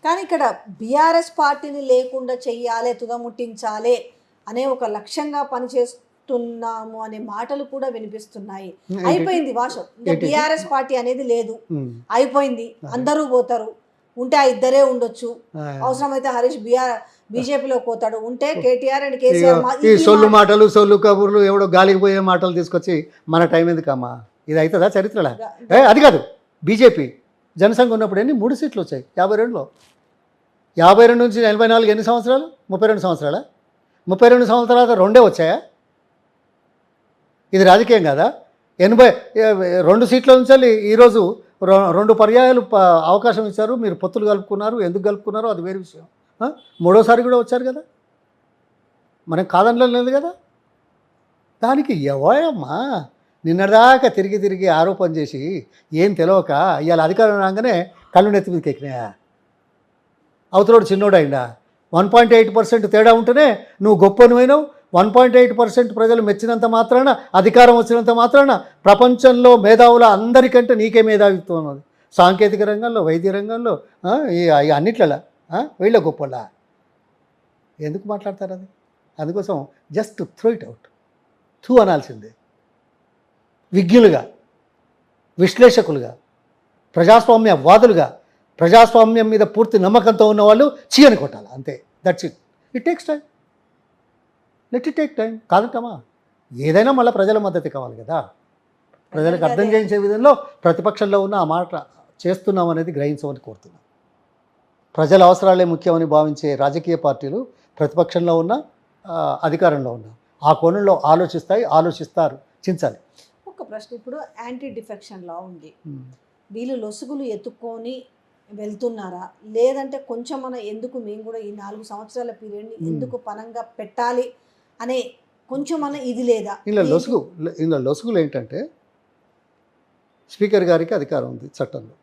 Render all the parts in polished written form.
కానీ ఇక్కడ బీఆర్ఎస్ పార్టీని లేకుండా చెయ్యాలి, తుదముట్టించాలి అనే ఒక లక్ష్యంగా పనిచేస్తున్నాము అనే మాటలు కూడా వినిపిస్తున్నాయి. అయిపోయింది వాషం, ఇంకా బీఆర్ఎస్ పార్టీ అనేది లేదు, అయిపోయింది, అందరూ పోతారు, ఉంటే ఆ ఇద్దరే ఉండొచ్చు, అవసరమైతే హరీష్ బీజేపీలో పోతాడు, ఉంటే కేటీఆర్ అండ్ కేసీఆర్. ఈ సొల్లు మాటలు, సొల్లు కబుర్లు, ఎవడో గాలికి పోయే మాటలు తీసుకొచ్చి మన టైం ఎందుకమ్మా? ఇది అవుతుందా చరిత్రలా? అది కాదు. బీజేపీ జనసంఘ ఉన్నప్పుడు ఎన్ని 3 సీట్లు వచ్చాయి 52లో. 52 నుంచి 84 ఎన్ని సంవత్సరాలు? 32 సంవత్సరాలా? 32 సంవత్సరాల 2 వచ్చాయా? ఇది రాజకీయం కాదా? 82 సీట్ల నుంచి ఈరోజు 2 పర్యాయాలు అవకాశం ఇచ్చారు. మీరు పొత్తులు కలుపుకున్నారు, ఎందుకు కలుపుకున్నారో అది వేరే విషయం. 3వసారి కూడా వచ్చారు కదా, మనం కాదనడం లేదు కదా. దానికి ఎవరమ్మా నిన్నదాకా తిరిగి తిరిగి ఆరోపణ చేసి ఏం తెలియక ఇవాళ అధికారం రాగానే కళ్ళు నెత్తి మీదకి ఎక్కినాయా? అవతలోడు చిన్నోడైందా? 1.8% తేడా ఉంటేనే నువ్వు గొప్పనివైనావు. 1.8% ప్రజలు మెచ్చినంత మాత్రాన, అధికారం వచ్చినంత మాత్రాన ప్రపంచంలో మేధావుల అందరికంటే నీకే మేధావిత్వం ఉన్నది. సాంకేతిక రంగంలో, వైద్య రంగంలో, అన్నిట్లలో వీళ్ళ గొప్పలా ఎందుకు మాట్లాడతారు? అది అందుకోసం జస్ట్ త్రో ఇట్ అవుట్, అనాల్సిందే. విజ్ఞులుగా, విశ్లేషకులుగా, ప్రజాస్వామ్యవాదులుగా, ప్రజాస్వామ్యం మీద పూర్తి నమ్మకంతో ఉన్నవాళ్ళు చీయని కొట్టాలి, అంతే. That's it. It takes time, let it take time. కాదంటామా? ఏదైనా మళ్ళీ ప్రజల మద్దతు కావాలి కదా. ప్రజలకు అర్థం చేయించే విధంలో ప్రతిపక్షంలో ఉన్న ఆ మాట చేస్తున్నాం అనేది గ్రహించమని కోరుతున్నాం. ప్రజల అవసరాలే ముఖ్యమని భావించే రాజకీయ పార్టీలు ప్రతిపక్షంలో ఉన్న, అధికారంలో ఉన్న ఆ కోణంలో ఆలోచిస్తారు, చించాలి. ఒక ప్రశ్న, ఇప్పుడు యాంటీ డిఫెక్షన్ లా ఉంది, వీళ్ళు లొసుగులు ఎత్తుక్కొని వెళ్తున్నారా, లేదంటే కొంచెం మన ఎందుకు మేము కూడా ఈ 4 సంవత్సరాల పీరియడ్ని ఎందుకు పనంగా పెట్టాలి అనే కొంచెం మన ఇది లేదా? ఇలా లొసుగులు ఏంటంటే, స్పీకర్ గారికి అధికారం ఉంది చట్టంలో.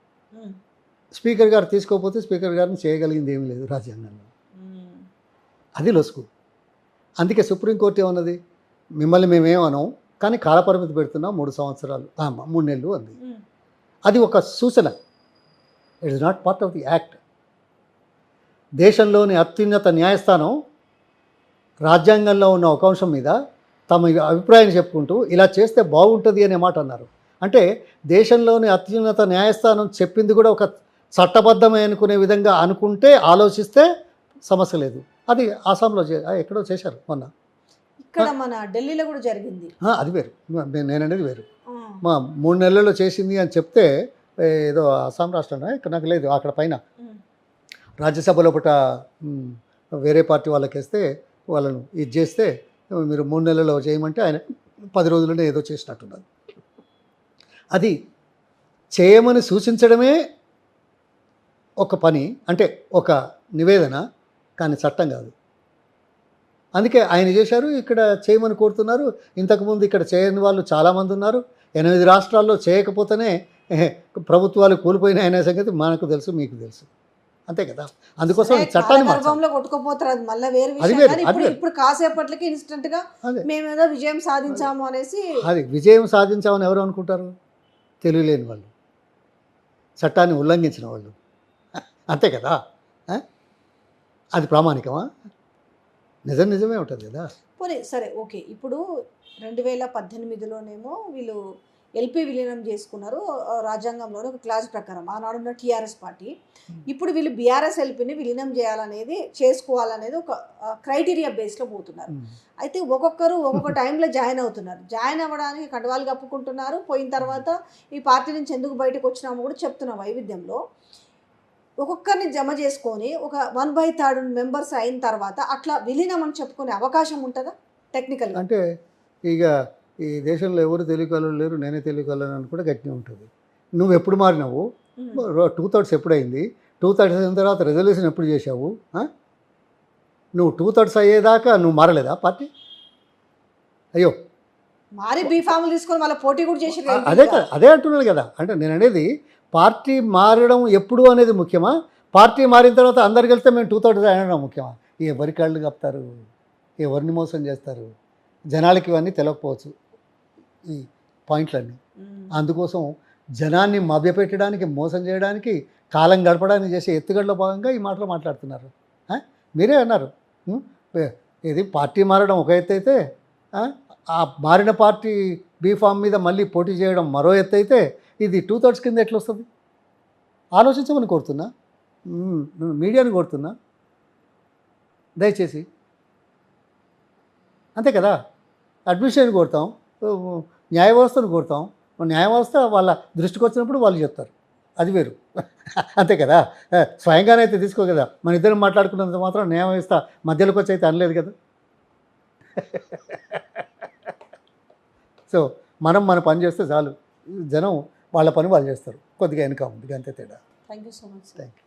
స్పీకర్ గారు తీసుకోకపోతే స్పీకర్ గారిని చేయగలిగింది ఏమీ లేదు రాజ్యాంగంలో. అది లొసుగు. అందుకే సుప్రీంకోర్టు ఏమన్నది, మిమ్మల్ని మేమేమనం కానీ కాలపరిమితి పెడుతున్నాం 3 సంవత్సరాలు, 3 నెలలు అంది. అది ఒక సూచన, it is not part of the act. దేశంలోని అత్యున్నత న్యాయస్థానం రాజ్యాంగంలో ఉన్న ఒక అంశం మీద తమ అభిప్రాయాన్ని చెప్పుకుంటూ ఇలా చేస్తే బాగుంటుంది అనే మాట అన్నారు. అంటే దేశంలోని అత్యున్నత న్యాయస్థానం చెప్పింది కూడా ఒక చట్టబద్ధమే అనుకునే విధంగా అనుకుంటే, ఆలోచిస్తే సమస్య లేదు. అది ఆసాంలో ఎక్కడో చేశారు మొన్న, ఇక్కడ మన ఢిల్లీలో కూడా జరిగింది. అది వేరు, నేననేది వేరు. మా 3 నెలల్లో చేసింది అని చెప్తే ఏదో అస్సాం రాష్ట్రంలో, ఇక్కడ నాకు లేదు, అక్కడ పైన రాజ్యసభలో పట వేరే పార్టీ వాళ్ళకి వేస్తే వాళ్ళను ఇది చేస్తే మీరు 3 నెలల్లో చేయమంటే ఆయన 10 రోజుల్లోనే ఏదో చేసినట్టున్నారు. అది చేయమని సూచించడమే ఒక పని, అంటే ఒక నివేదన, కానీ చట్టం కాదు. అందుకే ఆయన చేశారు, ఇక్కడ చేయమని కోరుతున్నారు. ఇంతకుముందు ఇక్కడ చేయని వాళ్ళు చాలామంది ఉన్నారు. 8 రాష్ట్రాల్లో చేయకపోతేనే ప్రభుత్వాలు కూలిపోయినాయి అనే సంగతి మనకు తెలుసు, మీకు తెలుసు, అంతే కదా. అందుకోసం చట్టాన్ని ఇప్పుడు కాసేపట్లకి ఇన్స్టెంట్ గా మేమేదో విజయం సాధించాము అనేసి, అది విజయం సాధించామని ఎవరు అనుకుంటారు? తెలియలేని వాళ్ళు, చట్టాన్ని ఉల్లంఘించిన వాళ్ళు, అంతే కదా. అది ప్రామాణికమా? నిజమే ఉంటుంది కదా. పోనీ సరే, ఓకే. ఇప్పుడు 2018లోనేమో వీళ్ళు ఎల్పీ విలీనం చేసుకున్నారు రాజ్యాంగంలోని ఒక క్లాజ్ ప్రకారం, ఆనాడున్న టీఆర్ఎస్ పార్టీ. ఇప్పుడు వీళ్ళు బీఆర్ఎస్ ఎల్పీని విలీనం చేయాలనేది, చేసుకోవాలనేది ఒక క్రైటీరియా బేస్లో పోతున్నారు. అయితే ఒక్కొక్కరు ఒక్కొక్క టైంలో జాయిన్ అవుతున్నారు. జాయిన్ అవ్వడానికి కండవాలు కప్పుకుంటున్నారు. పోయిన తర్వాత ఈ పార్టీ నుంచి ఎందుకు బయటకు వచ్చినామో కూడా చెప్తున్న వైవిధ్యంలో ఒక్కొక్కరిని జమ చేసుకొని ఒక 1/3 మెంబర్స్ అయిన తర్వాత అట్లా విలీనం అని చెప్పుకునే అవకాశం ఉంటుందా టెక్నికల్? అంటే ఇక ఈ దేశంలో ఎవరు తెలియకలు లేరు, నేనే తెలియకలను అని కూడా గట్టిగా ఉంటుంది. నువ్వు ఎప్పుడు మారినావు? 2/3 ఎప్పుడైంది? 2/3 అయిన తర్వాత రెజల్యూషన్ ఎప్పుడు చేశావు? నువ్వు 2/3 అయ్యేదాకా నువ్వు మారలేదా పార్టీ? అయ్యో, మారి బీఫామ్లు తీసుకొని మళ్ళీ పోటీ కూడా చేసి, అదే అంటున్నాను కదా. అంటే నేను అనేది పార్టీ మారడం ఎప్పుడు అనేది ముఖ్యమా, పార్టీ మారిన తర్వాత అందరికి వెళ్తే మేము 2/3 అనడం ముఖ్యమా? ఎవరి కాళ్ళు కప్తారు, ఎవరిని మోసం చేస్తారు, జనాలకి ఇవన్నీ తెలియకపోవచ్చు ఈ పాయింట్లన్నీ. అందుకోసం జనాన్ని మభ్యపెట్టడానికి, మోసం చేయడానికి, కాలం గడపడానికి చేసే ఎత్తుగడలో భాగంగా ఈ మాటలు మాట్లాడుతున్నారు. మీరే అన్నారు, ఇది పార్టీ మారడం ఒక ఎత్తు అయితే, ఆ మారిన పార్టీ బీఫామ్ మీద మళ్ళీ పోటీ చేయడం మరో ఎత్తు అయితే, ఇది 2/3 కింద ఎట్లా వస్తుంది? ఆలోచించమని కోరుతున్నా, మీడియాని కోరుతున్నా దయచేసి. అంతే కదా, అడ్మిషన్ కోరుతాం, న్యాయ వ్యవస్థను కోరుతాం. న్యాయ వ్యవస్థ వాళ్ళ దృష్టికి వచ్చినప్పుడు వాళ్ళు చెప్తారు, అది వేరు. అంతే కదా, స్వయంగానే అయితే తీసుకో కదా. మన ఇద్దరం మాట్లాడుకున్నంత మాత్రం న్యాయ వ్యవస్థ మధ్యలోకి వచ్చి అయితే అనలేదు కదా. సో మనం మన పని చేస్తే చాలు, జనం వాళ్ళ పని వాళ్ళు చేస్తారు. కొద్దిగా వెనుక ఉంది, అంతే తేడా. Thank you so much. Thank you.